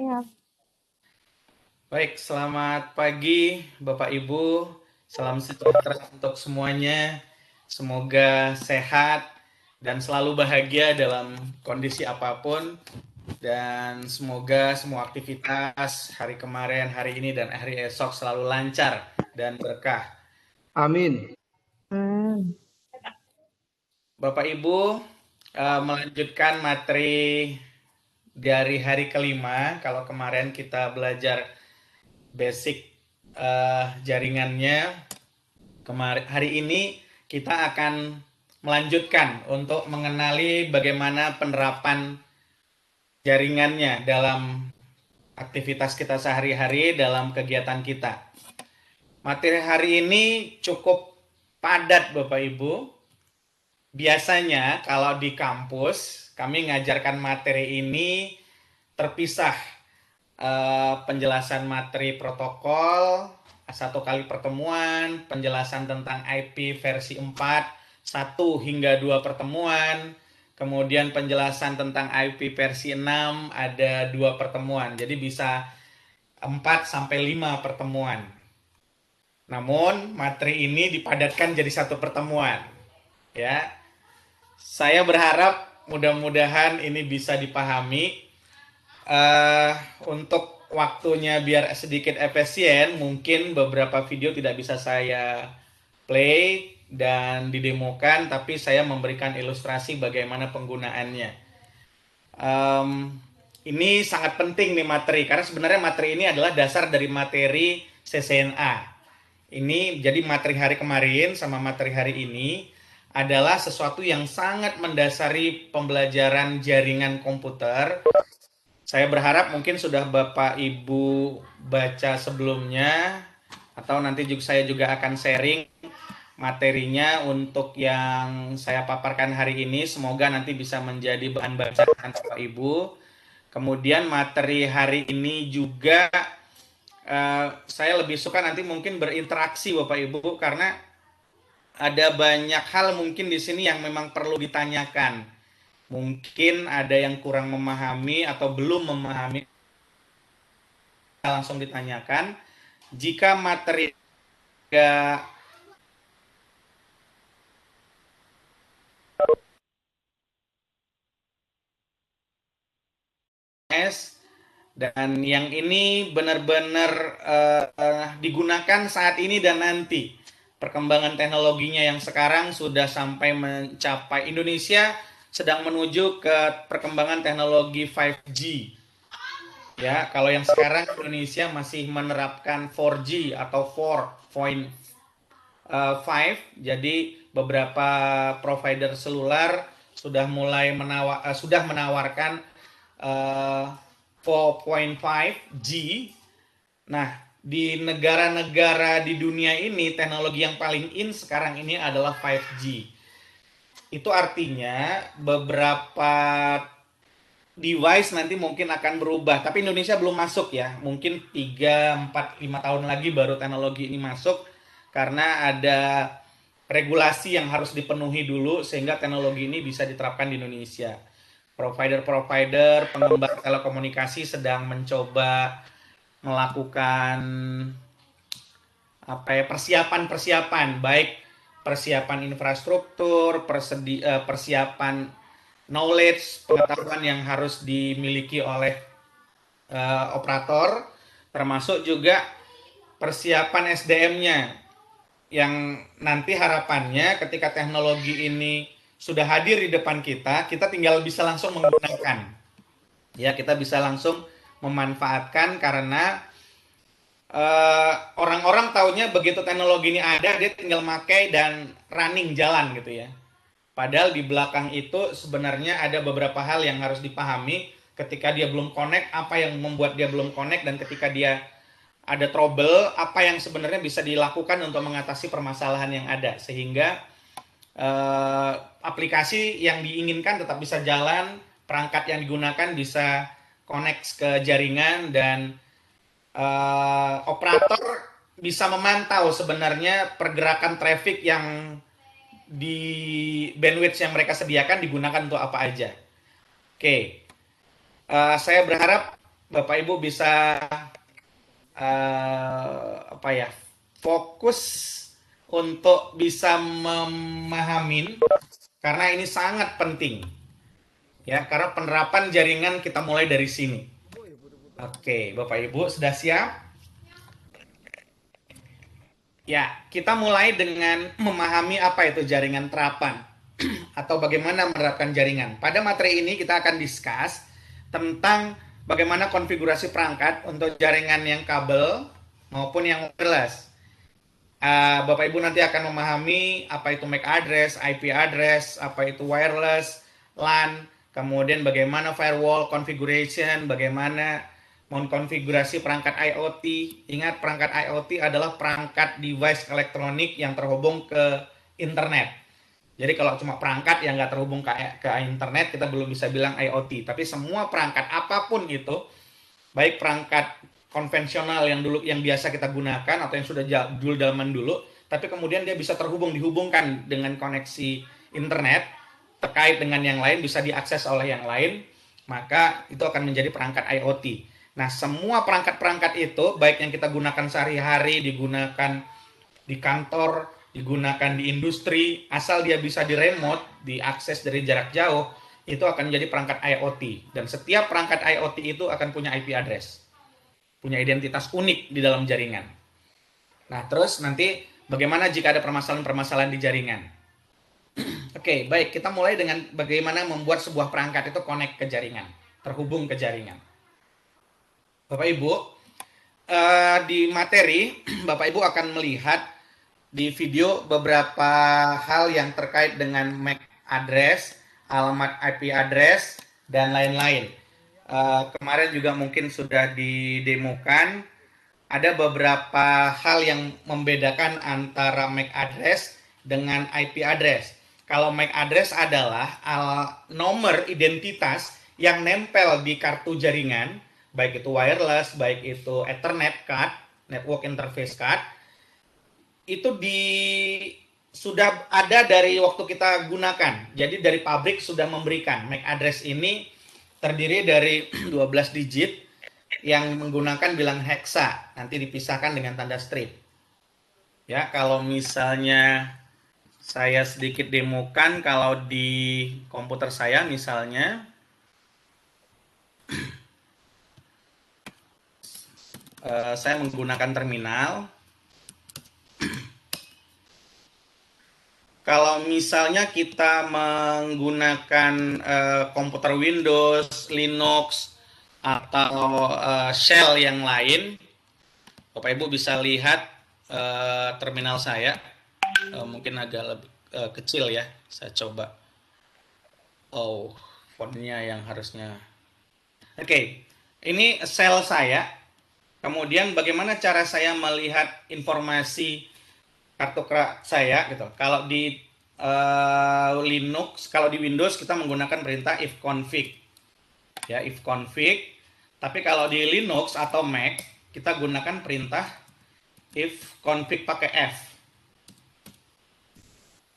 Iya. Baik, selamat pagi Bapak Ibu. Salam sejahtera untuk semuanya. Semoga sehat dan selalu bahagia dalam kondisi apapun. Dan semoga semua aktivitas hari kemarin, hari ini, dan hari esok selalu lancar dan berkah. Amin. Hmm. Bapak Ibu, melanjutkan materi dari hari kelima. Kalau kemarin kita belajar basic jaringannya, hari ini kita akan melanjutkan untuk mengenali bagaimana penerapan jaringannya dalam aktivitas kita sehari-hari, dalam kegiatan kita. Materi hari ini cukup padat Bapak Ibu. Biasanya kalau di kampus kami mengajarkan materi ini terpisah, penjelasan materi protokol, satu kali pertemuan, penjelasan tentang IP versi 4, 1 hingga 2 pertemuan, kemudian penjelasan tentang IP versi 6, ada 2 pertemuan. Jadi bisa 4 sampai 5 pertemuan. Namun materi ini dipadatkan jadi satu pertemuan. Ya. Saya berharap mudah-mudahan ini bisa dipahami. Untuk waktunya biar sedikit efisien, mungkin beberapa video tidak bisa saya play dan didemokan, tapi saya memberikan ilustrasi bagaimana penggunaannya. Ini sangat penting nih materi, karena sebenarnya materi ini adalah dasar dari materi CCNA. Ini jadi materi hari kemarin sama materi hari ini adalah sesuatu yang sangat mendasari pembelajaran jaringan komputer. Saya berharap mungkin sudah Bapak Ibu baca sebelumnya, atau nanti saya juga akan sharing materinya untuk yang saya paparkan hari ini. Semoga nanti bisa menjadi bahan bacaan Bapak Ibu. Kemudian materi hari ini juga saya lebih suka nanti mungkin berinteraksi Bapak Ibu, karena ada banyak hal mungkin di sini yang memang perlu ditanyakan. Mungkin ada yang kurang memahami atau belum memahami, langsung ditanyakan. Jika materi dan yang ini benar-benar digunakan saat ini dan nanti. Perkembangan teknologinya yang sekarang sudah sampai mencapai, Indonesia sedang menuju ke perkembangan teknologi 5G. Ya, kalau yang sekarang Indonesia masih menerapkan 4G atau 4.5. Jadi beberapa provider seluler sudah mulai menawarkan 4.5G. Nah, di negara-negara di dunia ini teknologi yang paling in sekarang ini adalah 5G. Itu artinya beberapa device nanti mungkin akan berubah, tapi Indonesia belum masuk ya. Mungkin 3, 4, 5 tahun lagi baru teknologi ini masuk, karena ada regulasi yang harus dipenuhi dulu sehingga teknologi ini bisa diterapkan di Indonesia. Provider-provider, pengembang telekomunikasi sedang mencoba melakukan persiapan, baik persiapan infrastruktur, persiapan knowledge, pengetahuan yang harus dimiliki oleh operator, termasuk juga persiapan SDM-nya, yang nanti harapannya ketika teknologi ini sudah hadir di depan kita, kita tinggal bisa langsung menggunakan. Ya, kita bisa langsung memanfaatkan, karena orang-orang taunya begitu teknologi ini ada, dia tinggal pakai dan running jalan gitu ya. Padahal di belakang itu sebenarnya ada beberapa hal yang harus dipahami ketika dia belum connect, apa yang membuat dia belum connect, dan ketika dia ada trouble, apa yang sebenarnya bisa dilakukan untuk mengatasi permasalahan yang ada, sehingga aplikasi yang diinginkan tetap bisa jalan, perangkat yang digunakan bisa connect ke jaringan, dan operator bisa memantau sebenarnya pergerakan traffic yang di bandwidth yang mereka sediakan digunakan untuk apa aja. Oke, saya berharap Bapak Ibu bisa fokus untuk bisa memahamin karena ini sangat penting ya, karena penerapan jaringan kita mulai dari sini. Oke, Bapak Ibu sudah siap? Ya, kita mulai dengan memahami apa itu jaringan terapan atau bagaimana menerapkan jaringan. Pada materi ini kita akan discuss tentang bagaimana konfigurasi perangkat untuk jaringan yang kabel maupun yang wireless. Bapak Ibu nanti akan memahami apa itu MAC address, IP address, apa itu wireless, LAN, kemudian bagaimana firewall configuration, bagaimana mengkonfigurasi perangkat IoT. Ingat, perangkat IoT adalah perangkat device elektronik yang terhubung ke internet. Jadi kalau cuma perangkat yang nggak terhubung ke internet, kita belum bisa bilang IoT. Tapi semua perangkat apapun itu, baik perangkat konvensional yang biasa kita gunakan atau yang sudah jadul zaman dulu, tapi kemudian dia bisa dihubungkan dengan koneksi internet terkait dengan yang lain, bisa diakses oleh yang lain, maka itu akan menjadi perangkat IoT. Nah, semua perangkat-perangkat itu, baik yang kita gunakan sehari-hari, digunakan di kantor, digunakan di industri, asal dia bisa di remote, diakses dari jarak jauh, itu akan menjadi perangkat IoT. Dan setiap perangkat IoT itu akan punya IP address, punya identitas unik di dalam jaringan. Nah, terus nanti bagaimana jika ada permasalahan-permasalahan di jaringan? Oke, baik. Kita mulai dengan bagaimana membuat sebuah perangkat itu connect ke jaringan, terhubung ke jaringan. Bapak Ibu, di materi, Bapak Ibu akan melihat di video beberapa hal yang terkait dengan MAC address, alamat IP address, dan lain-lain. Kemarin juga mungkin sudah didemokan, ada beberapa hal yang membedakan antara MAC address dengan IP address. Kalau MAC address adalah nomor identitas yang nempel di kartu jaringan, baik itu wireless, baik itu Ethernet card, network interface card, itu sudah ada dari waktu kita gunakan. Jadi dari pabrik sudah memberikan. MAC address ini terdiri dari 12 digit yang menggunakan bilang hexa, nanti dipisahkan dengan tanda strip. Ya, kalau misalnya saya sedikit demokan, kalau di komputer saya misalnya, saya menggunakan terminal. Kalau misalnya kita menggunakan komputer Windows, Linux, atau shell yang lain, Bapak Ibu bisa lihat terminal saya, mungkin agak lebih kecil ya, saya coba. Oh, fontnya yang harusnya. Oke, ini shell saya. Kemudian bagaimana cara saya melihat informasi kartu saya gitu. Kalau di Linux, kalau di Windows kita menggunakan perintah ifconfig. Ya, ifconfig. Tapi kalau di Linux atau Mac kita gunakan perintah ifconfig pakai F.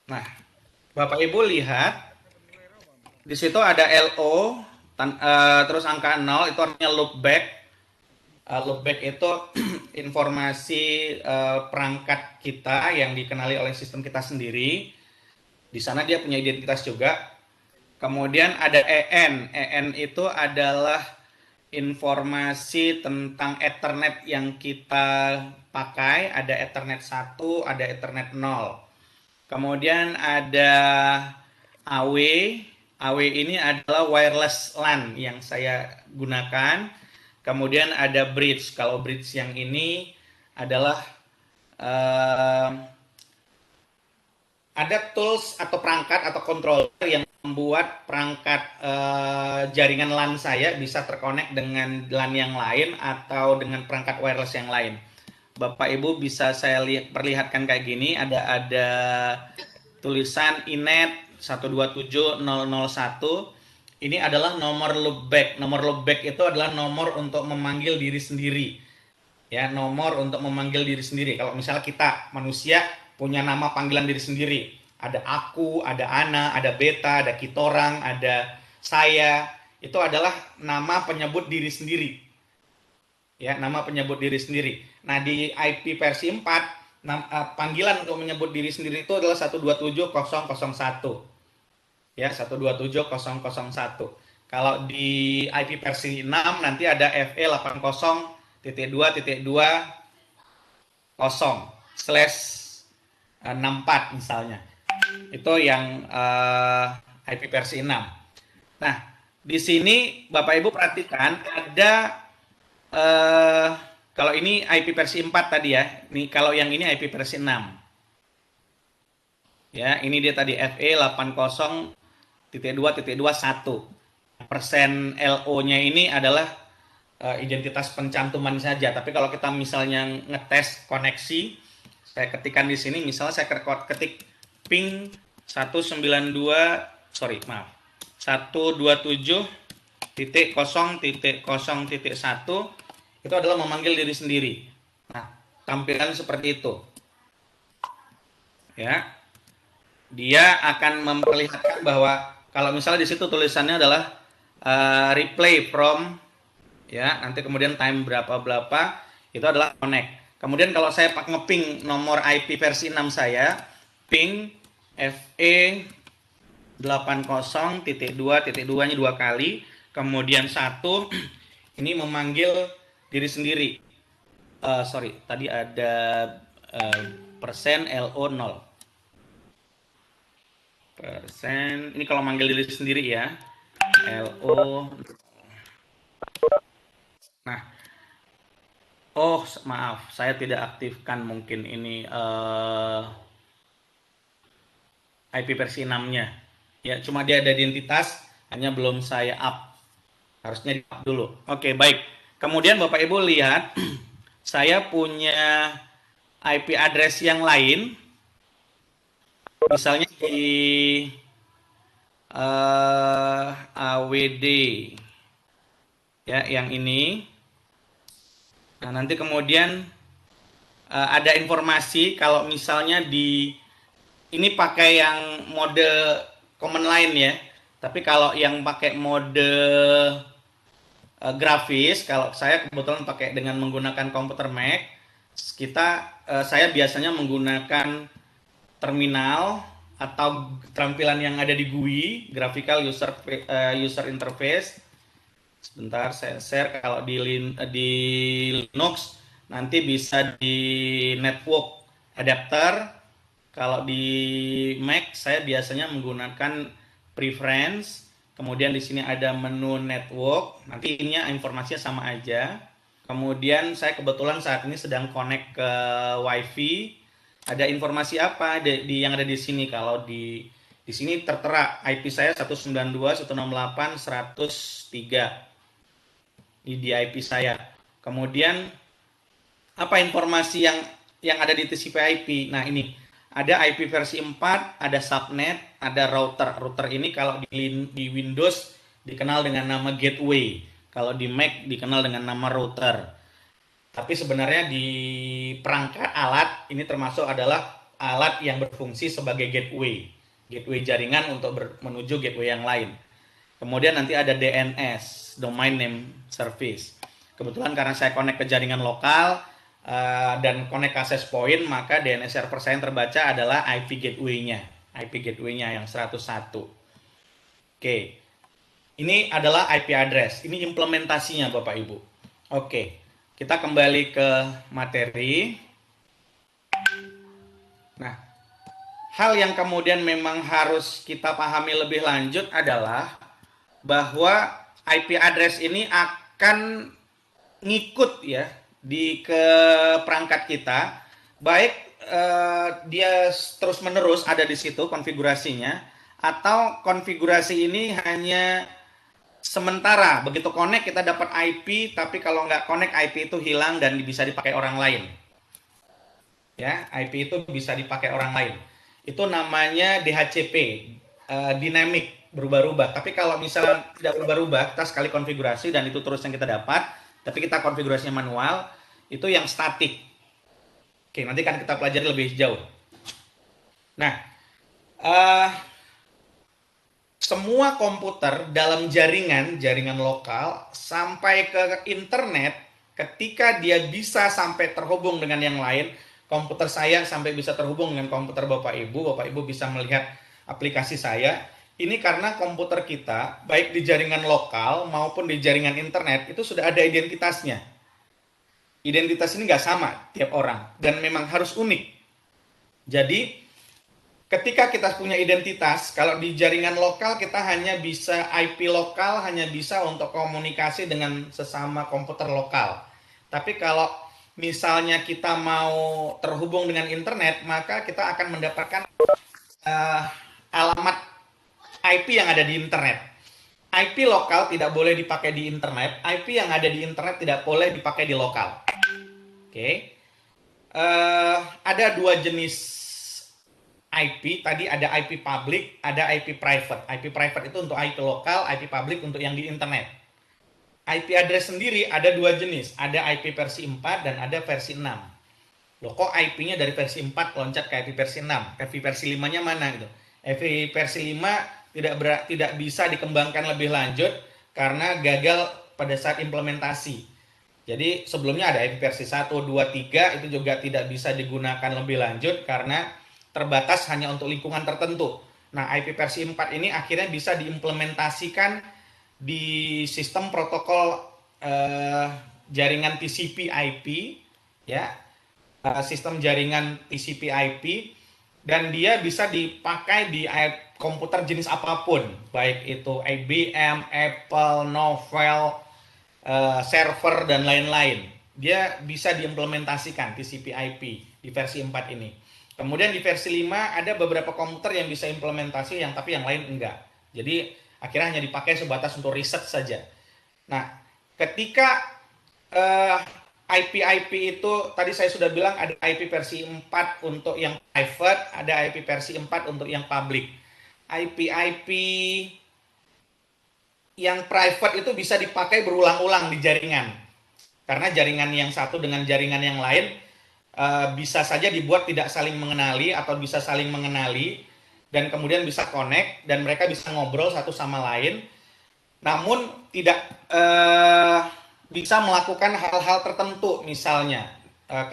Nah, Bapak Ibu lihat di situ ada LO terus angka 0 itu artinya loopback. Loopback itu informasi perangkat kita yang dikenali oleh sistem kita sendiri. Di sana dia punya identitas juga. Kemudian ada EN itu adalah informasi tentang Ethernet yang kita pakai. Ada Ethernet 1, ada Ethernet 0. Kemudian ada AW. AW ini adalah wireless LAN yang saya gunakan. Kemudian ada bridge. Kalau bridge yang ini adalah ada tools atau perangkat atau controller yang membuat perangkat jaringan LAN saya bisa terkonek dengan LAN yang lain atau dengan perangkat wireless yang lain. Bapak Ibu bisa saya perlihatkan kayak gini, ada tulisan inet 127.001. Ini adalah nomor loopback. Nomor loopback itu adalah nomor untuk memanggil diri sendiri. Ya, nomor untuk memanggil diri sendiri. Kalau misalnya kita manusia punya nama panggilan diri sendiri. Ada aku, ada Ana, ada Beta, ada Kitorang, ada saya. Itu adalah nama penyebut diri sendiri. Ya, nama penyebut diri sendiri. Nah, di IP versi 4, panggilan untuk menyebut diri sendiri itu adalah 127.0.0.1. Ya, 127.0.0.1. Kalau di IP versi 6 nanti ada FE 80.2.2.0/64 misalnya. Itu yang IP versi 6. Nah, di sini Bapak Ibu perhatikan ada eh, kalau ini IP versi 4 tadi ya. Ini kalau yang ini IP versi 6. Ya, ini dia tadi FE 80.2.21. Persen LO-nya ini adalah identitas pencantuman saja. Tapi kalau kita misalnya ngetes koneksi, saya ketikkan di sini, misalnya saya ketik ping 192, sorry, maaf, 127.0.0.1 itu adalah memanggil diri sendiri. Nah, tampilan seperti itu. Ya, dia akan memperlihatkan bahwa kalau misalnya di situ tulisannya adalah replay from, ya, nanti kemudian time berapa itu adalah connect. Kemudian kalau saya ngeping nomor IP versi 6 saya, ping FE 80.2.2 nya 2 kali, kemudian 1 ini memanggil diri sendiri. Sorry, tadi ada persen LO 0. Persen, ini kalau manggil diri sendiri ya, LO. Nah, oh maaf, saya tidak aktifkan mungkin ini IP versi 6-nya. Ya, cuma dia ada identitas, hanya belum saya up. Harusnya di up dulu. Oke, baik. Kemudian Bapak Ibu lihat, saya punya IP address yang lain, misalnya di AWD, ya, yang ini. Nah, nanti kemudian ada informasi kalau misalnya di ini pakai yang mode command line ya. Tapi kalau yang pakai mode grafis, kalau saya kebetulan pakai dengan menggunakan komputer Mac, saya biasanya menggunakan terminal atau tampilan yang ada di GUI, graphical user interface. Sebentar saya share. Kalau di Linux nanti bisa di network adapter. Kalau di Mac saya biasanya menggunakan preference. Kemudian di sini ada menu network. Nanti ini informasinya sama aja. Kemudian saya kebetulan saat ini sedang connect ke WiFi. Ada informasi apa yang ada di sini? Kalau di sini tertera IP saya 192.168.103 di IP saya. Kemudian apa informasi yang ada di TCP/IP? Nah, ini ada IP versi 4, ada subnet, ada router. Router ini kalau di Windows dikenal dengan nama gateway. Kalau di Mac dikenal dengan nama router. Tapi sebenarnya di perangkat alat ini termasuk adalah alat yang berfungsi sebagai gateway. Gateway jaringan untuk menuju gateway yang lain. Kemudian nanti ada DNS, Domain Name Service. Kebetulan karena saya connect ke jaringan lokal dan connect access point, maka DNS server saya yang terbaca adalah IP gateway-nya. IP gateway-nya yang 101. Oke. Ini adalah IP address. Ini implementasinya Bapak Ibu. Oke. Kita kembali ke materi. Nah, hal yang kemudian memang harus kita pahami lebih lanjut adalah bahwa IP address ini akan ngikut ya ke perangkat kita, baik dia terus menerus ada di situ konfigurasinya, atau konfigurasi ini hanya sementara. Begitu connect kita dapat IP, tapi kalau nggak connect IP itu hilang dan bisa dipakai orang lain. Ya, IP itu bisa dipakai orang lain. Itu namanya DHCP, dynamic, berubah-ubah. Tapi kalau misalnya tidak berubah-ubah, kita sekali konfigurasi dan itu terus yang kita dapat, tapi kita konfigurasinya manual, itu yang statik. Oke, nanti kan kita pelajari lebih jauh. Nah, semua komputer dalam jaringan lokal sampai ke internet ketika dia bisa sampai terhubung dengan yang lain, komputer saya sampai bisa terhubung dengan komputer Bapak Ibu bisa melihat aplikasi saya, ini karena komputer kita, baik di jaringan lokal maupun di jaringan internet, itu sudah ada identitasnya. Identitas ini nggak sama tiap orang, dan memang harus unik. Jadi, ketika kita punya identitas, kalau di jaringan lokal kita hanya bisa IP lokal, hanya bisa untuk komunikasi dengan sesama komputer lokal. Tapi kalau misalnya kita mau terhubung dengan internet, maka kita akan mendapatkan alamat IP yang ada di internet. IP lokal tidak boleh dipakai di internet, IP yang ada di internet tidak boleh dipakai di lokal. Oke. Ada dua jenis IP, tadi ada IP public, ada IP private. IP private itu untuk IP lokal, IP public untuk yang di internet. IP address sendiri ada dua jenis, ada IP versi 4 dan ada versi 6. Loh, kok IP-nya dari versi 4 loncat ke IP versi 6? IP versi 5-nya mana gitu? IP versi 5 tidak bisa dikembangkan lebih lanjut karena gagal pada saat implementasi. Jadi sebelumnya ada IP versi 1, 2, 3 itu juga tidak bisa digunakan lebih lanjut karena terbatas hanya untuk lingkungan tertentu. Nah, IP versi 4 ini akhirnya bisa diimplementasikan di sistem protokol jaringan TCP/IP, ya, sistem jaringan TCP/IP, dan dia bisa dipakai di komputer jenis apapun, baik itu IBM, Apple, Novell, server dan lain-lain. Dia bisa diimplementasikan TCP/IP di versi 4 ini. Kemudian di versi 5 ada beberapa komputer yang bisa implementasi, tapi yang lain enggak. Jadi akhirnya hanya dipakai sebatas untuk riset saja. Nah, ketika IP itu tadi saya sudah bilang ada IP versi 4 untuk yang private, ada IP versi 4 untuk yang public. IP yang private itu bisa dipakai berulang-ulang di jaringan. Karena jaringan yang satu dengan jaringan yang lain bisa saja dibuat tidak saling mengenali atau bisa saling mengenali dan kemudian bisa connect dan mereka bisa ngobrol satu sama lain, namun tidak bisa melakukan hal-hal tertentu, misalnya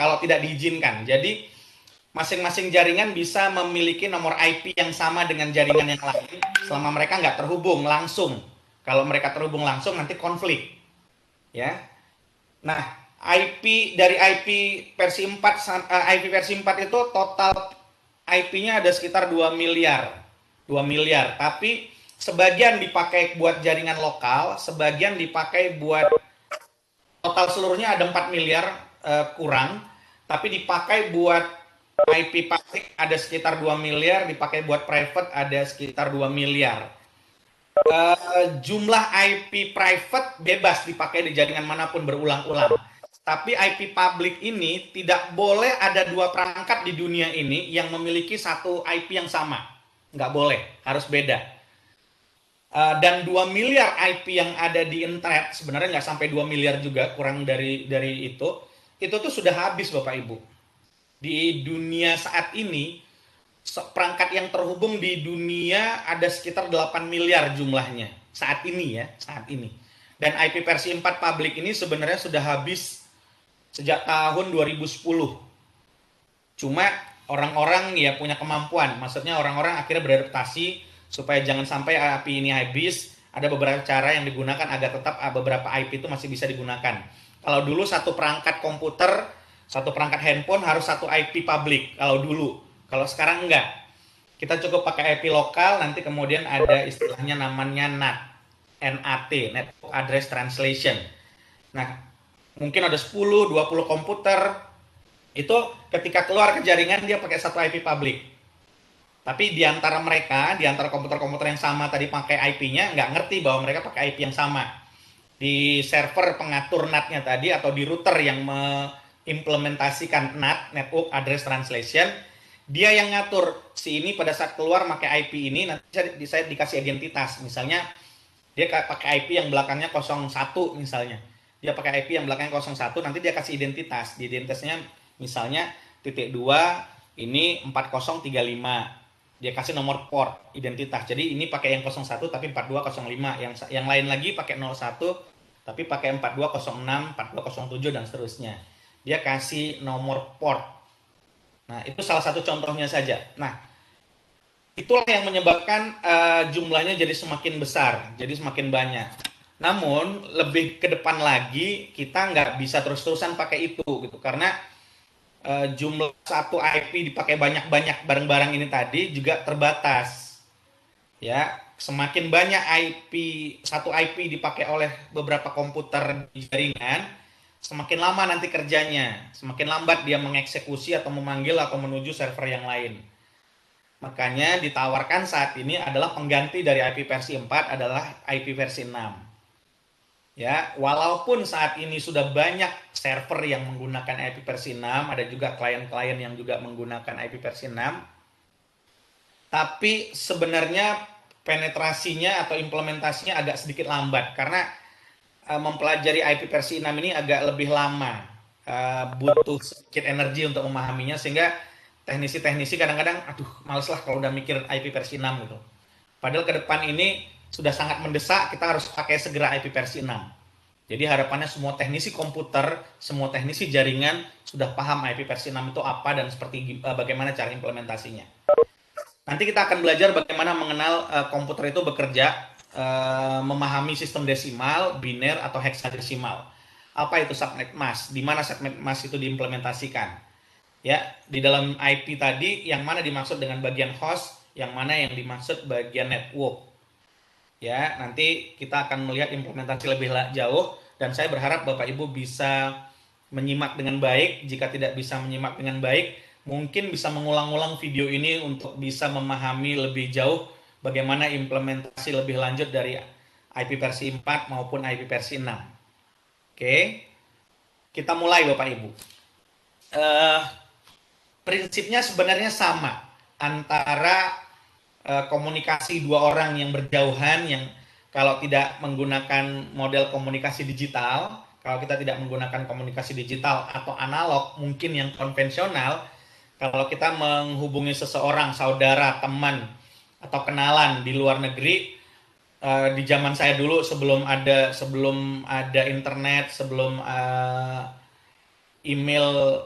kalau tidak diizinkan. Jadi masing-masing jaringan bisa memiliki nomor IP yang sama dengan jaringan yang lain selama mereka nggak terhubung langsung. Kalau mereka terhubung langsung nanti konflik, ya. Nah, IP versi 4 IP versi 4 itu total IP-nya ada sekitar 2 miliar. 2 miliar, tapi sebagian dipakai buat jaringan lokal, sebagian dipakai buat total seluruhnya ada 4 miliar kurang, tapi dipakai buat IP public ada sekitar 2 miliar, dipakai buat private ada sekitar 2 miliar. Jumlah IP private bebas dipakai di jaringan manapun berulang-ulang. Tapi IP public ini tidak boleh ada dua perangkat di dunia ini yang memiliki satu IP yang sama. Nggak boleh, harus beda. Dan 2 miliar IP yang ada di internet, sebenarnya nggak sampai 2 miliar juga, kurang dari itu tuh sudah habis Bapak Ibu. Di dunia saat ini, perangkat yang terhubung di dunia ada sekitar 8 miliar jumlahnya saat ini, ya, saat ini. Dan IP versi 4 public ini sebenarnya sudah habis sejak tahun 2010. Cuma orang-orang ya punya kemampuan, maksudnya orang-orang akhirnya beradaptasi supaya jangan sampai IP ini habis. Ada beberapa cara yang digunakan agar tetap beberapa IP itu masih bisa digunakan. Kalau dulu satu perangkat komputer, satu perangkat handphone harus satu IP public kalau dulu. Kalau sekarang enggak. Kita cukup pakai IP lokal, nanti kemudian ada istilahnya namanya NAT. NAT, Network Address Translation. Nah, mungkin ada 10, 20 komputer, itu ketika keluar ke jaringan dia pakai satu IP public. Tapi di antara mereka, di antara komputer-komputer yang sama tadi pakai IP-nya, nggak ngerti bahwa mereka pakai IP yang sama. Di server pengatur NAT-nya tadi atau di router yang mengimplementasikan NAT, Network Address Translation, dia yang ngatur si ini pada saat keluar pakai IP ini, nanti saya dikasih identitas. Misalnya dia pakai IP yang belakangnya 01 misalnya. Dia pakai IP yang belakangnya 01, nanti dia kasih identitas. Di identitasnya misalnya .2 ini 4035. Dia kasih nomor port identitas. Jadi ini pakai yang 01 tapi 4205. Yang lain lagi pakai 01 tapi pakai 4206, 4207 dan seterusnya. Dia kasih nomor port. Nah, itu salah satu contohnya saja. Nah, itulah yang menyebabkan jumlahnya jadi semakin besar, jadi semakin banyak. Namun, lebih ke depan lagi, kita nggak bisa terus-terusan pakai itu, gitu. Karena jumlah satu IP dipakai banyak-banyak barang-barang ini tadi juga terbatas. Ya, semakin banyak satu IP dipakai oleh beberapa komputer di jaringan, semakin lama nanti kerjanya, semakin lambat dia mengeksekusi atau memanggil atau menuju server yang lain. Makanya ditawarkan saat ini adalah pengganti dari IP versi 4 adalah IP versi 6. Ya, walaupun saat ini sudah banyak server yang menggunakan IP versi 6, ada juga klien-klien yang juga menggunakan IP versi 6, tapi sebenarnya penetrasinya atau implementasinya agak sedikit lambat karena mempelajari IP versi 6 ini agak lebih lama, butuh sedikit energi untuk memahaminya, sehingga teknisi-teknisi kadang-kadang aduh males lah kalau udah mikir IP versi 6 gitu. Padahal ke depan ini sudah sangat mendesak, kita harus pakai segera IP versi 6. Jadi harapannya semua teknisi komputer, semua teknisi jaringan sudah paham IP versi 6 itu apa dan seperti bagaimana cara implementasinya. Nanti kita akan belajar bagaimana mengenal komputer itu bekerja, memahami sistem desimal, biner, atau heksadesimal. Apa itu subnet mask? Di mana subnet mask itu diimplementasikan? Ya, di dalam IP tadi, yang mana dimaksud dengan bagian host, yang mana yang dimaksud bagian network. Ya, nanti kita akan melihat implementasi lebih jauh, dan saya berharap Bapak Ibu bisa menyimak dengan baik. Jika tidak bisa menyimak dengan baik, mungkin bisa mengulang-ulang video ini untuk bisa memahami lebih jauh bagaimana implementasi lebih lanjut dari IP versi 4 maupun IP versi 6. Oke, kita mulai Bapak Ibu. Prinsipnya sebenarnya sama antara komunikasi dua orang yang berjauhan, yang kalau tidak menggunakan model komunikasi digital, kalau kita tidak menggunakan komunikasi digital atau analog, mungkin yang konvensional, kalau kita menghubungi seseorang, saudara, teman, atau kenalan di luar negeri, di zaman saya dulu sebelum ada internet, sebelum email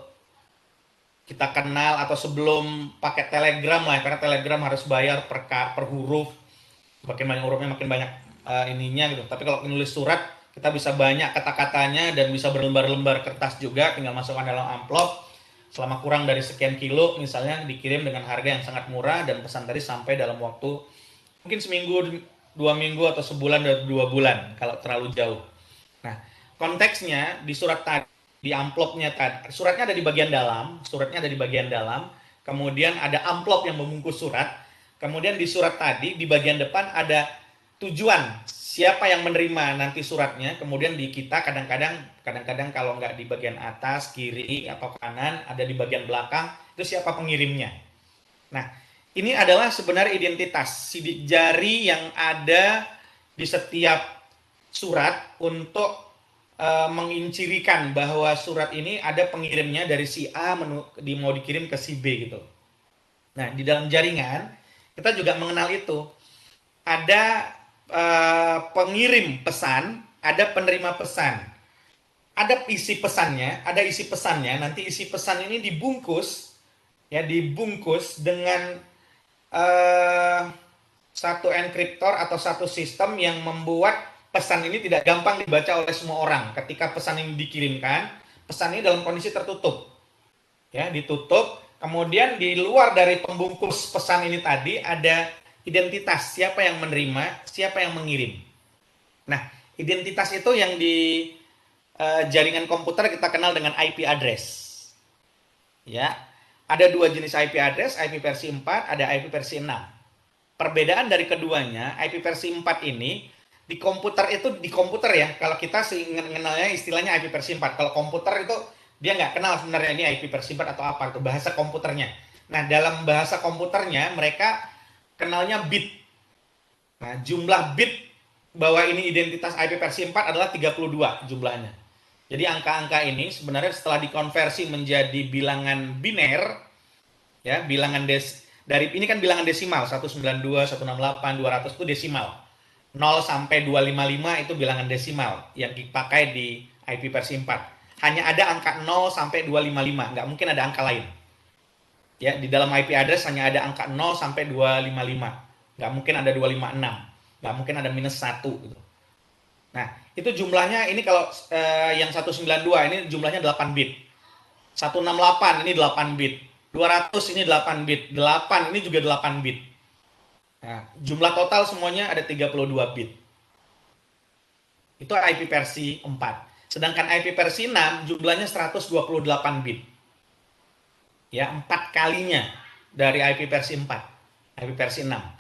kita kenal, atau sebelum pakai telegram lah, karena telegram harus bayar per huruf, makin banyak hurufnya makin banyak ininya gitu. Tapi kalau menulis surat kita bisa banyak kata-katanya dan bisa berlembar-lembar kertas juga, tinggal masukkan dalam amplop. Selama kurang dari sekian kilo misalnya, dikirim dengan harga yang sangat murah, dan pesan tadi sampai dalam waktu mungkin seminggu, 2 minggu, atau sebulan dan 2 bulan kalau terlalu jauh. Nah, konteksnya di surat tadi, di amplopnya tadi, suratnya ada di bagian dalam, kemudian ada amplop yang membungkus surat, kemudian di surat tadi di bagian depan ada tujuan, siapa yang menerima nanti suratnya, kemudian di kita kadang-kadang kalau nggak di bagian atas, kiri, atau kanan, ada di bagian belakang, itu siapa pengirimnya. Nah, ini adalah sebenarnya identitas sidik jari yang ada di setiap surat untuk mengincirikan bahwa surat ini ada pengirimnya dari si A mau dikirim ke si B gitu. Nah, di dalam jaringan kita juga mengenal itu. Ada pengirim pesan, ada penerima pesan. Ada isi pesannya, nanti isi pesan ini dibungkus dengan satu enkriptor atau satu sistem yang membuat pesan ini tidak gampang dibaca oleh semua orang. Ketika pesan ini dikirimkan, pesan ini dalam kondisi tertutup. Ya, ditutup. Kemudian di luar dari pembungkus pesan ini tadi ada identitas, siapa yang menerima, siapa yang mengirim. Nah, identitas itu yang di jaringan komputer kita kenal dengan IP address. Ya, ada dua jenis IP address, IP versi 4, ada IP versi 6. Perbedaan dari keduanya, IP versi 4 ini di komputer ya, kalau kita mengenalnya istilahnya IP versi 4. Kalau komputer itu dia nggak kenal sebenarnya ini IP versi 4 atau apa, itu bahasa komputernya. Nah, dalam bahasa komputernya mereka kenalnya bit. Nah, jumlah bit bahwa ini identitas IP versi 4 adalah 32 jumlahnya. Jadi angka-angka ini sebenarnya setelah dikonversi menjadi bilangan biner, ya, bilangan dari ini kan bilangan desimal, 192, 168, 200 itu desimal. 0 sampai 255 itu bilangan desimal yang dipakai di IP versi 4. Hanya ada angka 0 sampai 255, nggak mungkin ada angka lain. Ya, di dalam IP address hanya ada angka 0 sampai 255. Nggak mungkin ada 256. Nggak mungkin ada minus 1 gitu. Nah, itu jumlahnya ini kalau yang 192 ini jumlahnya 8 bit. 168 ini 8 bit. 200 ini 8 bit. 8 ini juga 8 bit. Nah, jumlah total semuanya ada 32 bit. Itu IP versi 4. Sedangkan IP versi 6 jumlahnya 128 bit. Ya, 4 kalinya dari IP versi 4. IP versi 6.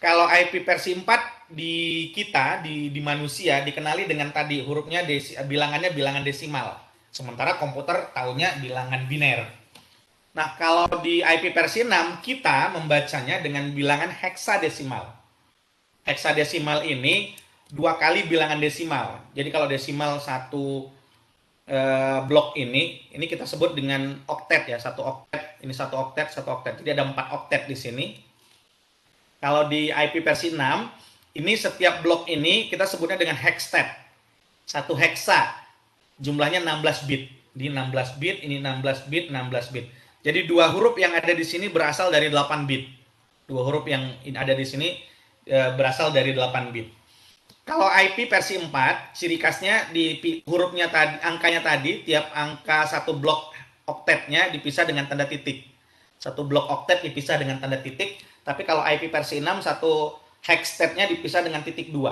Kalau IP versi 4 di kita, di manusia dikenali dengan tadi hurufnya bilangannya bilangan desimal. Sementara komputer tahunya bilangan biner. Nah, kalau di IP versi 6 kita membacanya dengan bilangan heksadesimal. Heksadesimal ini 2 kali bilangan desimal. Jadi kalau desimal satu blok ini kita sebut dengan oktet ya, satu oktet. Ini satu oktet, satu oktet. Jadi ada 4 oktet di sini. Kalau di IP versi 6, ini setiap blok ini kita sebutnya dengan hexstat. Satu heksa. Jumlahnya 16 bit. Di 16 bit, ini 16 bit, 16 bit. Jadi 2 huruf yang ada di sini berasal dari 8 bit. 2 huruf yang ada di sini berasal dari 8 bit. Kalau IP versi 4, ciri khasnya di hurufnya tadi, angkanya tadi, tiap angka satu blok oktetnya dipisah dengan tanda titik. Satu blok oktet dipisah dengan tanda titik. Tapi kalau IP versi 6, satu hexstatnya dipisah dengan titik 2.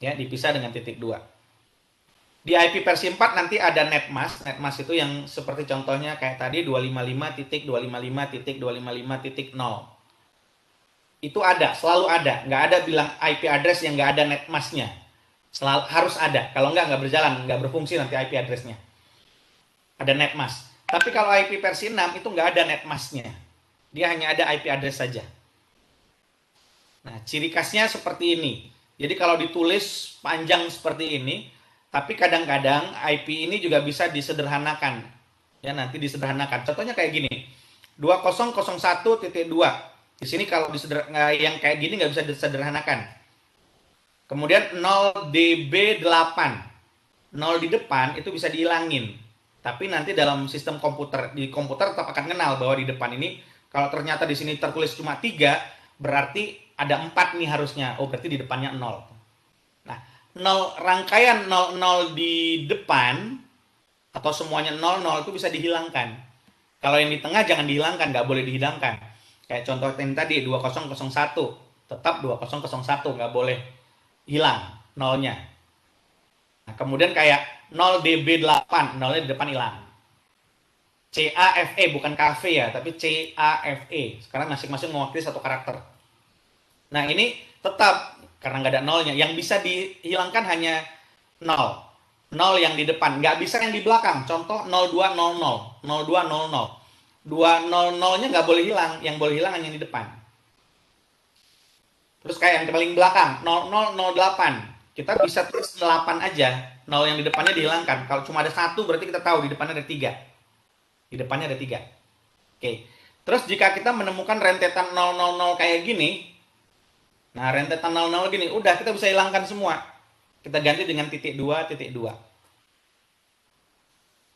Ya, dipisah dengan titik 2. Di IP versi 4 nanti ada netmask. Netmask itu yang seperti contohnya kayak tadi 255.255.255.0. Itu ada, selalu ada. Nggak ada bilang IP address yang nggak ada netmasknya. Selalu harus ada. Kalau nggak berjalan, nggak berfungsi nanti IP addressnya. Ada netmask. Tapi kalau IP versi 6 itu nggak ada netmasknya. Dia hanya ada IP address saja. Nah, ciri khasnya seperti ini. Jadi kalau ditulis panjang seperti ini, tapi kadang-kadang IP ini juga bisa disederhanakan. Ya, nanti disederhanakan. Contohnya kayak gini. 2001.2. Di sini kalau yang kayak gini nggak bisa disederhanakan. Kemudian 0db8. 0 di depan itu bisa dihilangin. Tapi nanti dalam sistem komputer, di komputer tetap akan kenal bahwa di depan ini, kalau ternyata di sini tertulis cuma 3, berarti ada 4 nih harusnya. Oh, berarti di depannya 0. Nah, 0, rangkaian 00 di depan, atau semuanya 00 itu bisa dihilangkan. Kalau yang di tengah jangan dihilangkan, nggak boleh dihilangkan. Kayak contoh yang tadi 2001, tetap 2001, nggak boleh hilang nolnya. Nah, kemudian kayak 0db8, nolnya di depan hilang. CAFE bukan cafe ya, tapi CAFE. Sekarang masing-masing mewakili satu karakter. Nah, ini tetap karena nggak ada nolnya. Yang bisa dihilangkan hanya 0. 0 yang di depan, nggak bisa yang di belakang. Contoh 0200, 0200. 200-nya nggak boleh hilang, yang boleh hilang hanya yang di depan. Terus kayak yang paling belakang 0008, kita bisa tulis 8 aja, 0 yang di depannya dihilangkan. Kalau cuma ada 1 berarti kita tahu di depannya ada 3. Di depannya ada 3. Oke. Terus jika kita menemukan rentetan 000 kayak gini, nah rentetan 00 gini, udah kita bisa hilangkan semua. Kita ganti dengan titik 2, titik 2.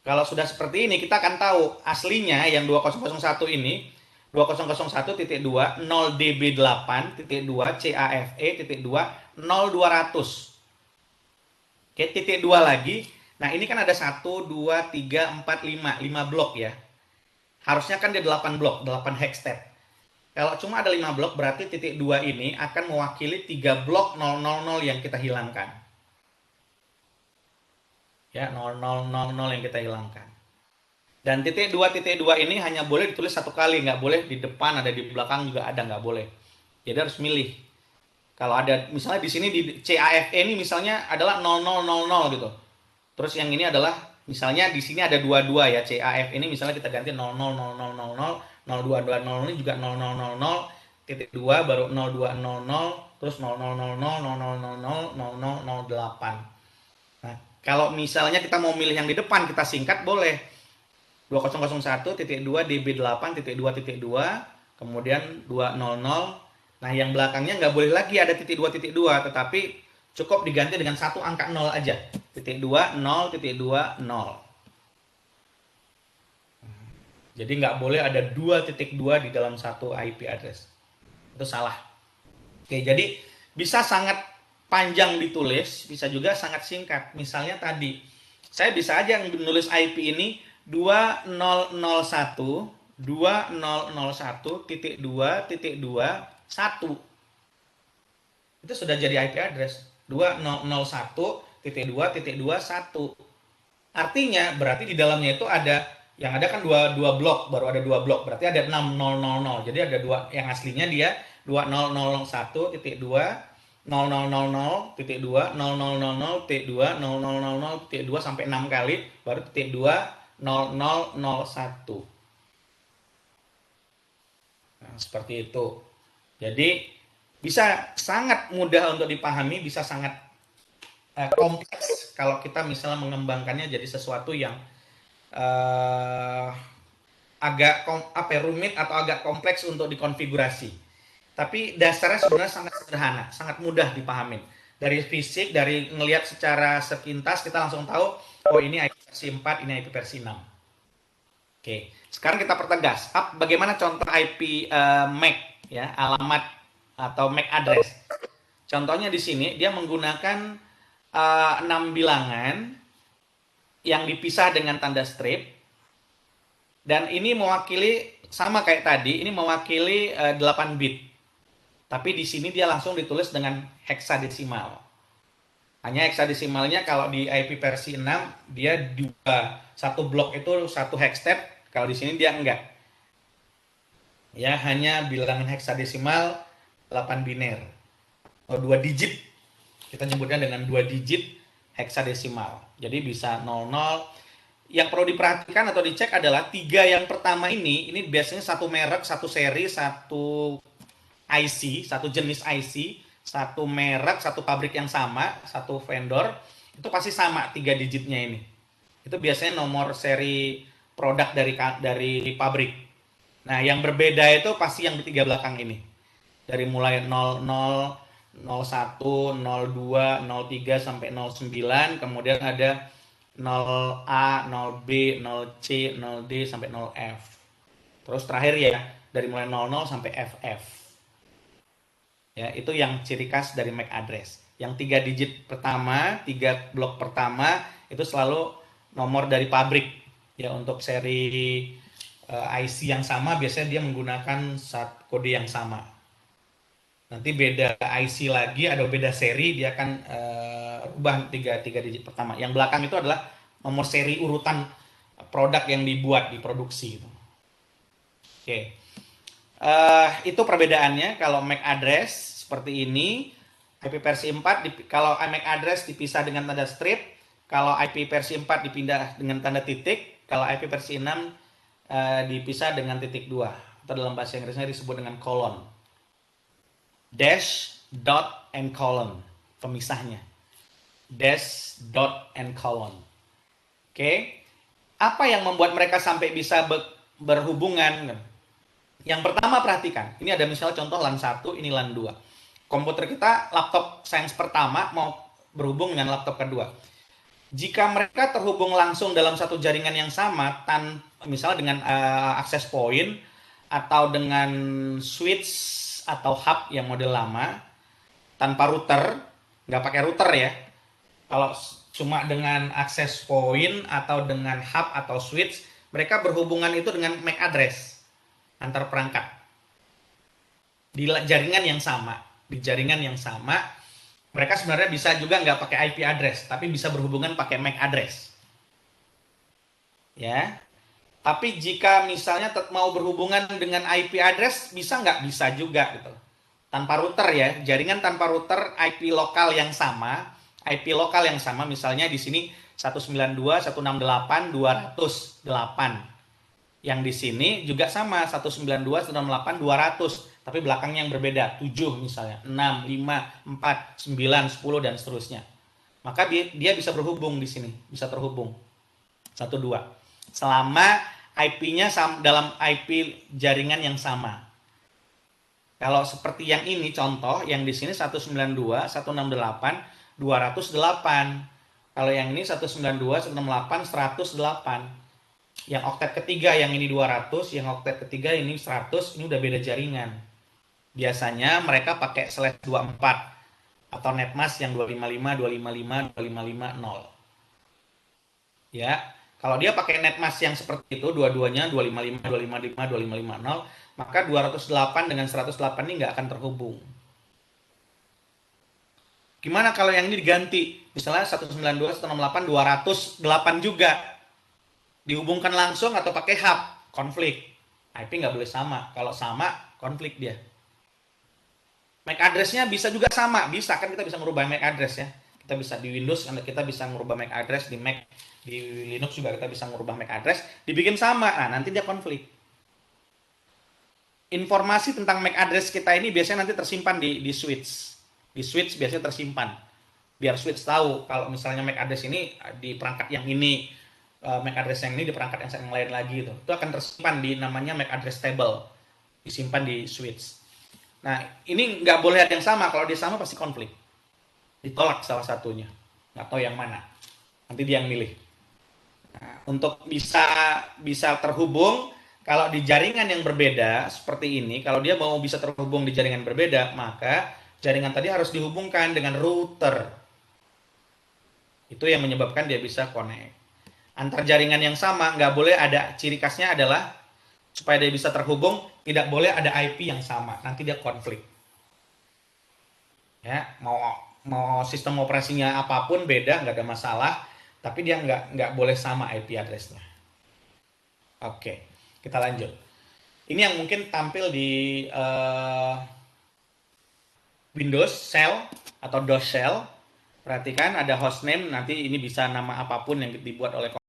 Kalau sudah seperti ini, kita akan tahu aslinya yang 2001 ini, 2001.2, 0db8.2, CAFE.2, 0200. Oke, titik 2 lagi. Nah, ini kan ada 1, 2, 3, 4, 5. 5 blok ya. Harusnya kan dia 8 blok, 8 hexstat. Kalau cuma ada 5 blok, berarti titik 2 ini akan mewakili 3 blok 000 yang kita hilangkan. Ya, 0000 yang kita hilangkan. Dan titik 2 ini hanya boleh ditulis 1 kali, nggak boleh di depan, ada di belakang juga ada, nggak boleh. Jadi harus milih. Kalau ada misalnya di sini di CAFE ini misalnya adalah 0000 gitu. Terus yang ini adalah misalnya di sini ada 22 ya, CAF ini misalnya kita ganti 000000, 0220 ini juga 0000, titik 2 baru 0200, terus 0000, 0000, 0008. Nah, kalau misalnya kita mau milih yang di depan, kita singkat boleh. 2001.2 db8.2.2, kemudian 200. Nah, yang belakangnya nggak boleh lagi ada titik dua, tetapi cukup diganti dengan satu angka 0 aja. Titik 2, 0, titik 2, 0. Jadi nggak boleh ada 2.2 di dalam satu IP address. Itu salah. Oke, jadi bisa sangat panjang ditulis, bisa juga sangat singkat. Misalnya tadi, saya bisa aja menulis IP ini 2001, 2001.2.2.1. Itu sudah jadi IP address. 2001.2.2.1. Artinya berarti di dalamnya itu ada yang ada kan dua blok, baru ada dua blok. Berarti ada 6000. Jadi ada dua, yang aslinya dia 2001.2, 0000.2, 0000.2 sampai 6 kali baru titik 2 0001. Nah, seperti itu. Jadi bisa sangat mudah untuk dipahami, bisa sangat kompleks kalau kita misalnya mengembangkannya jadi sesuatu yang agak rumit atau agak kompleks untuk dikonfigurasi. Tapi dasarnya sebenarnya sangat sederhana, sangat mudah dipahamin. Dari fisik, dari ngelihat secara sepintas kita langsung tahu, oh ini IP versi 4, ini IP versi 6. Oke, sekarang kita pertegas. Bagaimana contoh IP MAC ya, alamat atau MAC address. Contohnya di sini dia menggunakan 6 bilangan yang dipisah dengan tanda strip. Dan ini mewakili sama kayak tadi, ini mewakili 8 bit. Tapi di sini dia langsung ditulis dengan heksadesimal. Hanya heksadesimalnya kalau di IP versi 6 dia dua, satu blok itu satu hexstep, kalau di sini dia enggak. Ya, hanya bilangan heksadesimal 8 biner. Oh, 2 digit. Kita nyebutnya dengan 2 digit heksadesimal. Jadi bisa 00. Yang perlu diperhatikan atau dicek adalah 3 yang pertama ini biasanya satu merek, satu seri, satu IC, satu jenis IC, satu merek, satu pabrik yang sama, satu vendor, itu pasti sama 3 digitnya ini. Itu biasanya nomor seri produk dari pabrik. Nah, yang berbeda itu pasti yang 3 belakang ini. Dari mulai 00, 01, 02, 03 sampai 09, kemudian ada 0A, 0B, 0C, 0D sampai 0F. Terus terakhir ya, dari mulai 00 sampai FF. Ya, itu yang ciri khas dari MAC address. Yang 3 digit pertama, 3 blok pertama itu selalu nomor dari pabrik. Ya, untuk seri IC yang sama biasanya dia menggunakan kode yang sama. Nanti beda IC lagi, ada beda seri, dia akan ubah 3 digit pertama. Yang belakang itu adalah nomor seri urutan produk yang dibuat, diproduksi. Oke. Itu perbedaannya. Kalau MAC address seperti ini, IP versi 4, kalau MAC address dipisah dengan tanda strip, kalau IP versi 4 dipindah dengan tanda titik, kalau IP versi 6 dipisah dengan titik 2, atau dalam bahasa Inggrisnya disebut dengan colon. Dash, dot, and colon, pemisahnya. Dash, dot, and colon. Oke. Apa yang membuat mereka sampai bisa berhubungan? Yang pertama perhatikan, ini ada misalnya contoh LAN 1, ini LAN 2. Komputer kita, laptop sains pertama mau berhubung dengan laptop kedua. Jika mereka terhubung langsung dalam satu jaringan yang sama, misalnya dengan access point atau dengan switch atau hub yang model lama, tanpa router, nggak pakai router ya. Kalau cuma dengan access point atau dengan hub atau switch, mereka berhubungan itu dengan MAC address antar perangkat di jaringan yang sama. Di jaringan yang sama, mereka sebenarnya bisa juga nggak pakai IP address, tapi bisa berhubungan pakai MAC address. Ya. Tapi jika misalnya mau berhubungan dengan IP address, bisa nggak? Bisa juga gitu. Tanpa router ya, jaringan tanpa router, IP lokal yang sama, misalnya di sini 192.168.208. Yang di sini juga sama, 192.168.200, tapi belakangnya yang berbeda, 7 misalnya, 6, 5, 4, 9, 10 dan seterusnya. Maka dia bisa berhubung di sini, bisa terhubung 1, 2. Selama IP-nya dalam IP jaringan yang sama. Kalau seperti yang ini contoh, yang di sini 192, 168, 208. Kalau yang ini 192, 168, 108. Yang oktet ketiga yang ini 200, yang oktet ketiga ini 100, ini udah beda jaringan. Biasanya mereka pakai slash 24 atau netmask yang 255, 255, 2550. Ya, kalau dia pakai netmask yang seperti itu, dua-duanya 255, 255, 2550, maka 208 dengan 108 ini nggak akan terhubung. Gimana kalau yang ini diganti? Misalnya 192, 168, 208 juga. Dihubungkan langsung atau pakai hub, konflik. IP nggak boleh sama. Kalau sama, konflik dia. MAC address-nya bisa juga sama. Bisa kan, kita bisa merubah MAC address ya. Kita bisa di Windows, kita bisa merubah MAC address. Di Mac, di Linux juga kita bisa merubah MAC address. Dibikin sama. Nah, nanti dia konflik. Informasi tentang MAC address kita ini biasanya nanti tersimpan di switch. Di switch biasanya tersimpan. Biar switch tahu kalau misalnya MAC address ini di perangkat yang ini, MAC address yang ini di perangkat yang lain lagi itu. Itu akan tersimpan di namanya MAC address table. Disimpan di switch. Nah, ini nggak boleh ada yang sama. Kalau dia sama pasti konflik. Ditolak salah satunya. Nggak tahu yang mana. Nanti dia yang milih. Nah, untuk bisa terhubung, kalau di jaringan yang berbeda seperti ini, kalau dia mau bisa terhubung di jaringan berbeda, maka jaringan tadi harus dihubungkan dengan router. Itu yang menyebabkan dia bisa connect. Antar jaringan yang sama, nggak boleh ada, ciri khasnya adalah supaya dia bisa terhubung, tidak boleh ada IP yang sama. Nanti dia konflik. Ya, mau sistem operasinya apapun beda, nggak ada masalah, tapi dia nggak boleh sama IP address-nya. Oke, kita lanjut. Ini yang mungkin tampil di Windows Shell atau DOS Shell. Perhatikan ada hostname, nanti ini bisa nama apapun yang dibuat oleh